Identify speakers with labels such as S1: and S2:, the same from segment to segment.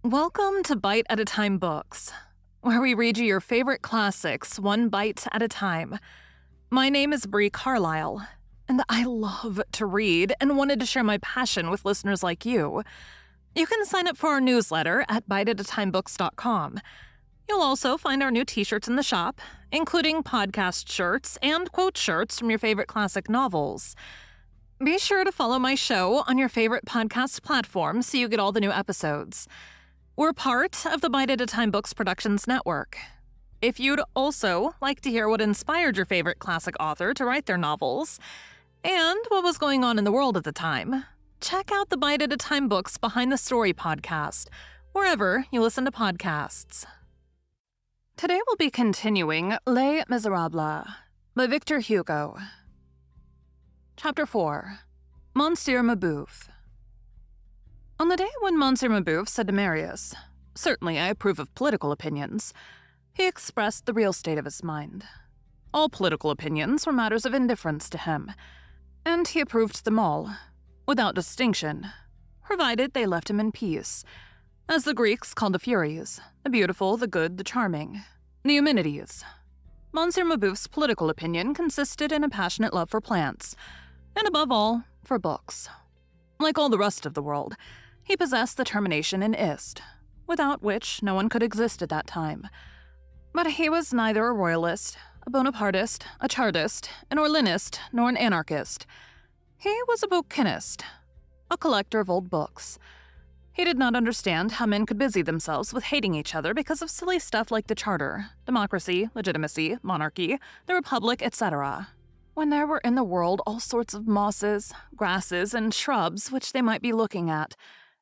S1: Welcome to Bite at a Time Books, where we read you your favorite classics one bite at a time. My name is Bree Carlile, and I love to read and wanted to share my passion with listeners like you. You can sign up for our newsletter at biteatatimebooks.com. You'll also find our new t-shirts in the shop, including podcast shirts and quote shirts from your favorite classic novels. Be sure to follow my show on your favorite podcast platform so you get all the new episodes. We're part of the Bite at a Time Books Productions Network. If you'd also like to hear what inspired your favorite classic author to write their novels, and what was going on in the world at the time, check out the Bite at a Time Books Behind the Story podcast, wherever you listen to podcasts. Today we'll be continuing Les Miserables by Victor Hugo. Chapter 4. Monsieur Mabeuf. On the day when Monsieur Mabeuf said to Marius, "Certainly I approve of political opinions," he expressed the real state of his mind. All political opinions were matters of indifference to him, and he approved them all, without distinction, provided they left him in peace, as the Greeks called the Furies, the beautiful, the good, the charming, the Eumenides. Monsieur Mabeuf's political opinion consisted in a passionate love for plants, and above all, for books. Like all the rest of the world, he possessed the termination in "ist," without which no one could exist at that time. But he was neither a royalist, a Bonapartist, a Chartist, an Orleanist, nor an anarchist. He was a bouquinist, a collector of old books. He did not understand how men could busy themselves with hating each other because of silly stuff like the Charter, democracy, legitimacy, monarchy, the Republic, etc., when there were in the world all sorts of mosses, grasses, and shrubs which they might be looking at,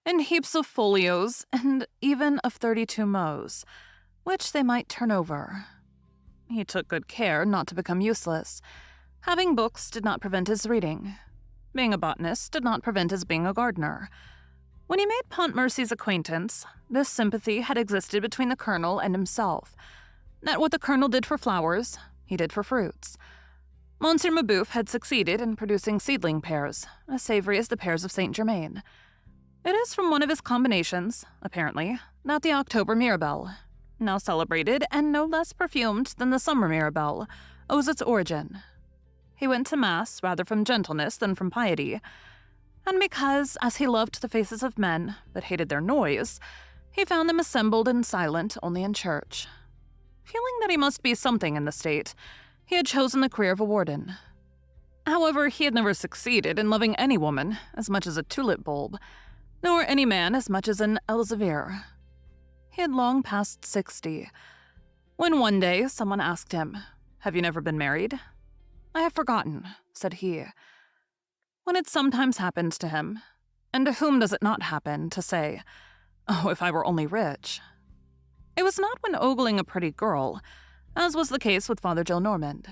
S1: and heaps of folios, and even of 32 mots, which they might turn over. He took good care not to become useless. Having books did not prevent his reading. Being a botanist did not prevent his being a gardener. When he made Pontmercy's acquaintance, this sympathy had existed between the colonel and himself, that what the colonel did for flowers, he did for fruits. Monsieur Mabeuf had succeeded in producing seedling pears, as savory as the pears of Saint Germain. It is from one of his combinations, apparently, that the October Mirabelle, now celebrated and no less perfumed than the summer Mirabelle, owes its origin. He went to Mass rather from gentleness than from piety, and because, as he loved the faces of men, but hated their noise, he found them assembled and silent only in church. Feeling that he must be something in the state, he had chosen the career of a warden. However, he had never succeeded in loving any woman as much as a tulip bulb, nor any man as much as an Elzevir. He had long passed 60, when one day someone asked him, "Have you never been married?" "I have forgotten," said he. When it sometimes happens to him, and to whom does it not happen, to say, "Oh, if I were only rich." It was not when ogling a pretty girl, as was the case with Father Gillenormand,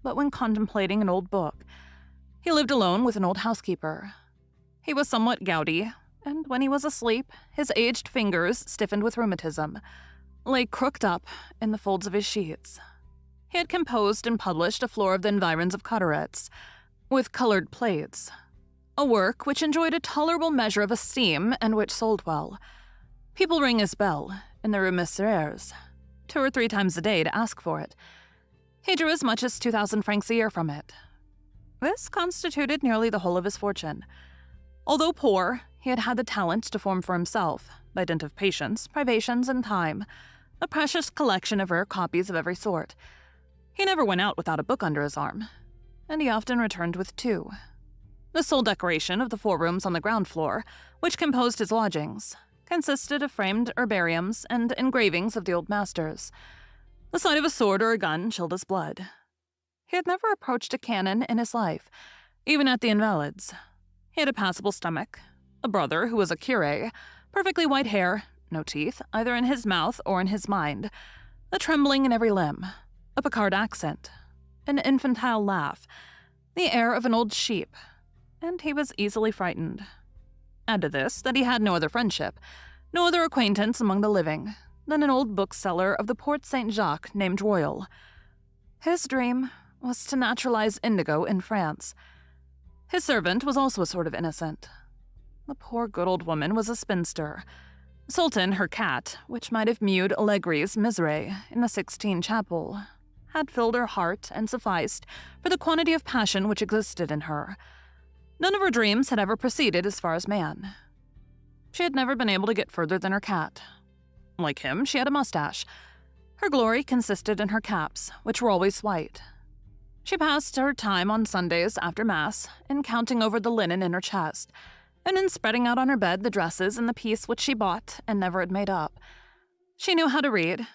S1: but when contemplating an old book. He lived alone with an old housekeeper. He was somewhat gouty, and when he was asleep, his aged fingers, stiffened with rheumatism, lay crooked up in the folds of his sheets. He had composed and published a Flora of the Environs of Cotterettes, with colored plates, a work which enjoyed a tolerable measure of esteem and which sold well. People ring his bell in the Rue Messières 2 or 3 times a day to ask for it. He drew as much as 2,000 francs a year from it. This constituted nearly the whole of his fortune. Although poor, he had had the talent to form for himself, by dint of patience, privations, and time, a precious collection of rare copies of every sort. He never went out without a book under his arm, and he often returned with 2. The sole decoration of the 4 rooms on the ground floor, which composed his lodgings, consisted of framed herbariums and engravings of the old masters. The sight of a sword or a gun chilled his blood. He had never approached a cannon in his life, even at the Invalides. He had a passable stomach, a brother who was a curé, perfectly white hair, no teeth, either in his mouth or in his mind, a trembling in every limb, a Picard accent, an infantile laugh, the air of an old sheep, and he was easily frightened. Add to this that he had no other friendship, no other acquaintance among the living, than an old bookseller of the Porte Saint-Jacques named Royal. His dream was to naturalize indigo in France. His servant was also a sort of innocent. The poor good old woman was a spinster. Sultan, her cat, which might have mewed Allegri's Miserere in the Sixtine Chapel, had filled her heart and sufficed for the quantity of passion which existed in her. None of her dreams had ever proceeded as far as man. She had never been able to get further than her cat. Like him, she had a mustache. Her glory consisted in her caps, which were always white. She passed her time on Sundays after Mass in counting over the linen in her chest, and in spreading out on her bed the dresses and the piece which she bought and never had made up. She knew how to read.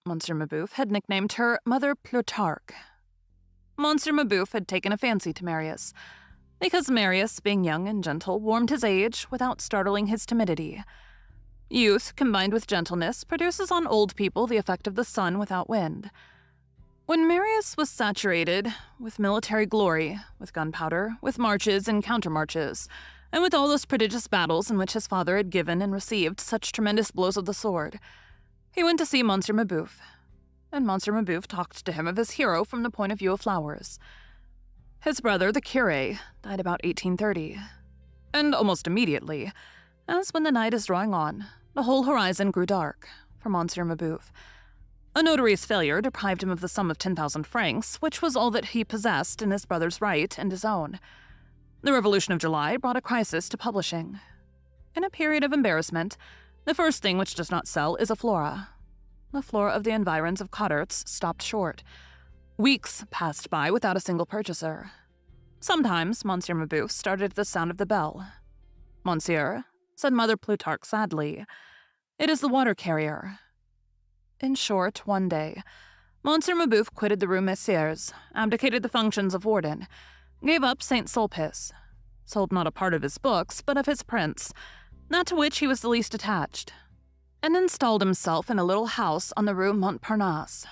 S1: Monsieur Mabeuf had nicknamed her Mother Plutarque. Monsieur Mabeuf had taken a fancy to Marius, because Marius, being young and gentle, warmed his age without startling his timidity. Youth, combined with gentleness, produces on old people the effect of the sun without wind. When Marius was saturated with military glory, with gunpowder, with marches and countermarches, and with all those prodigious battles in which his father had given and received such tremendous blows of the sword, he went to see Monsieur Mabeuf, and Monsieur Mabeuf talked to him of his hero from the point of view of flowers. His brother, the curé, died about 1830, and almost immediately, as when the night is drawing on, the whole horizon grew dark for Monsieur Mabeuf. A notary's failure deprived him of the sum of 10,000 francs, which was all that he possessed in his brother's right and his own. The Revolution of July brought a crisis to publishing. In a period of embarrassment, the first thing which does not sell is a flora. The flora of the environs of Cotterts stopped short. Weeks passed by without a single purchaser. Sometimes Monsieur Mabeuf started at the sound of the bell. "Monsieur," said Mother Plutarque sadly, "it is the water carrier." In short, one day, Monsieur Mabeuf quitted the Rue Messieurs, abdicated the functions of warden, gave up St. Sulpice, sold not a part of his books, but of his prints, that to which he was the least attached, and installed himself in a little house on the Rue Montparnasse,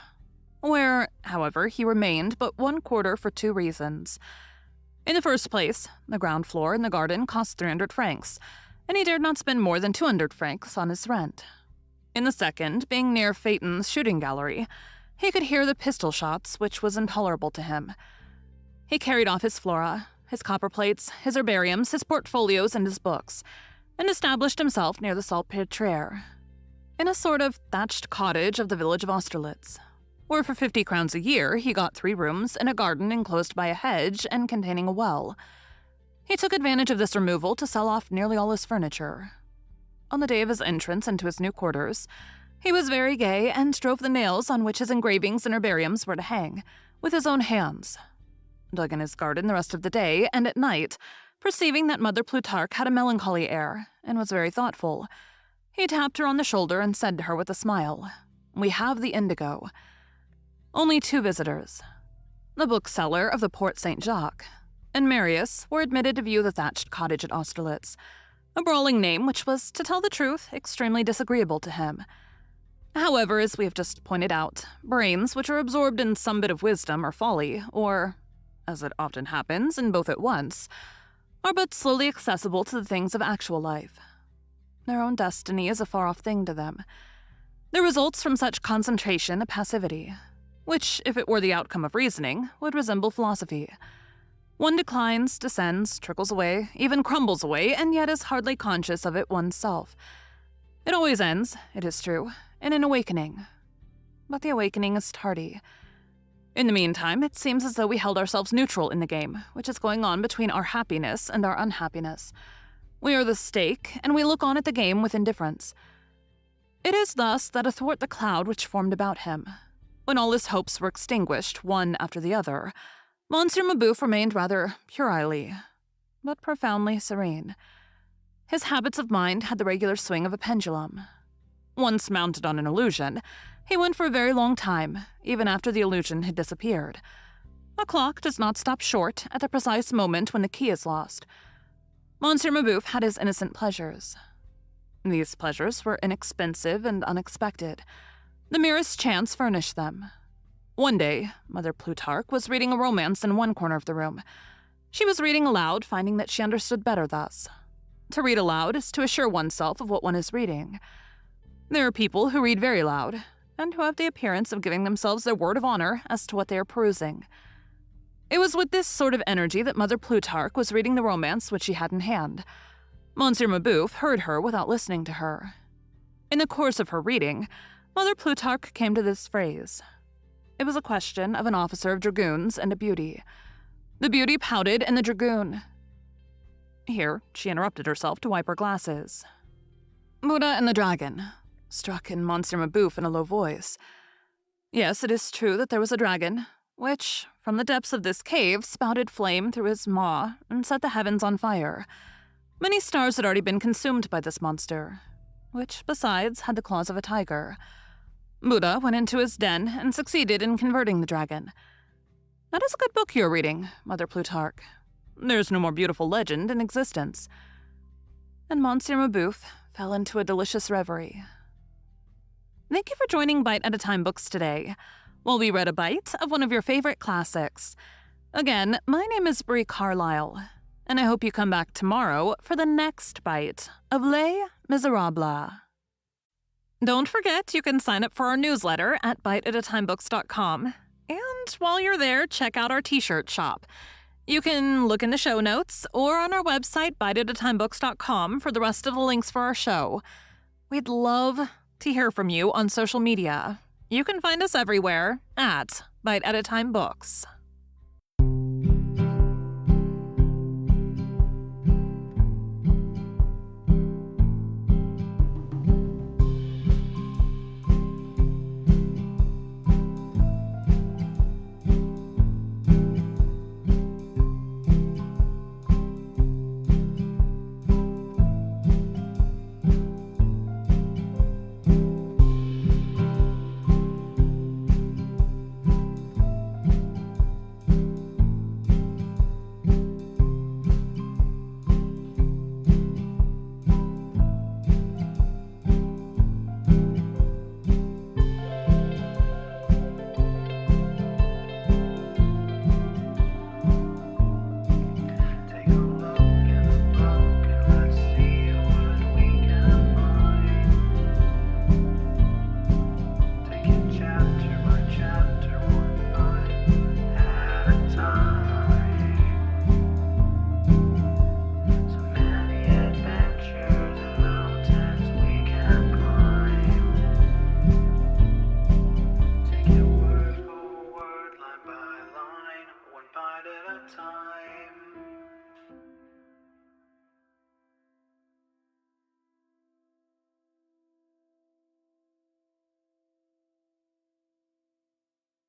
S1: where, however, he remained but 1/4 for 2 reasons. In the first place, the ground floor and the garden cost 300 francs, and he dared not spend more than 200 francs on his rent. In the second, being near Phaeton's shooting gallery, he could hear the pistol shots, which was intolerable to him. He carried off his flora, his copperplates, his herbariums, his portfolios, and his books, and established himself near the Salpêtrière, in a sort of thatched cottage of the village of Austerlitz, where for 50 crowns a year he got 3 rooms and a garden enclosed by a hedge and containing a well. He took advantage of this removal to sell off nearly all his furniture. On the day of his entrance into his new quarters, he was very gay and drove the nails on which his engravings and herbariums were to hang with his own hands, dug in his garden the rest of the day, and at night, perceiving that Mother Plutarque had a melancholy air and was very thoughtful, he tapped her on the shoulder and said to her with a smile, "We have the indigo." Only 2 visitors, the bookseller of the Porte Saint-Jacques and Marius, were admitted to view the thatched cottage at Austerlitz, a brawling name which was, to tell the truth, extremely disagreeable to him. However, as we have just pointed out, brains which are absorbed in some bit of wisdom or folly, or, as it often happens, in both at once, are but slowly accessible to the things of actual life. Their own destiny is a far-off thing to them. There results from such concentration a passivity, which, if it were the outcome of reasoning, would resemble philosophy. One declines, descends, trickles away, even crumbles away, and yet is hardly conscious of it oneself. It always ends, it is true, in an awakening. But the awakening is tardy. In the meantime, it seems as though we held ourselves neutral in the game, which is going on between our happiness and our unhappiness. We are the stake, and we look on at the game with indifference. It is thus that athwart the cloud which formed about him, when all his hopes were extinguished, one after the other, Monsieur Mabeuf remained rather puerilely, but profoundly serene. His habits of mind had the regular swing of a pendulum. Once mounted on an illusion, he went for a very long time, even after the illusion had disappeared. A clock does not stop short at the precise moment when the key is lost. Monsieur Mabeuf had his innocent pleasures. These pleasures were inexpensive and unexpected. The merest chance furnished them. One day, Mother Plutarque was reading a romance in one corner of the room. She was reading aloud, finding that she understood better thus. To read aloud is to assure oneself of what one is reading. There are people who read very loud, and who have the appearance of giving themselves their word of honor as to what they are perusing. It was with this sort of energy that Mother Plutarque was reading the romance which she had in hand. Monsieur Mabeuf heard her without listening to her. In the course of her reading, Mother Plutarch came to this phrase. It was a question of an officer of dragoons and a beauty. The beauty pouted, and the dragoon... Here, she interrupted herself to wipe her glasses. Buddha and the dragon, struck in Monsieur Mabouf in a low voice. Yes, it is true that there was a dragon, which, from the depths of this cave, spouted flame through his maw and set the heavens on fire. Many stars had already been consumed by this monster, which, besides, had the claws of a tiger. Buddha went into his den and succeeded in converting the dragon. That is a good book you're reading, Mother Plutarch. There's no more beautiful legend in existence. And Monsieur Mabouf fell into a delicious reverie. Thank you for joining Bite at a Time Books today, while we read a bite of one of your favorite classics. Again, my name is Bree Carlile, and I hope you come back tomorrow for the next bite of Les Miserables. Don't forget, you can sign up for our newsletter at biteatatimebooks.com. And while you're there, check out our t-shirt shop. You can look in the show notes or on our website, biteatatimebooks.com, for the rest of the links for our show. We'd love to hear from you on social media. You can find us everywhere at Bite at a Time Books.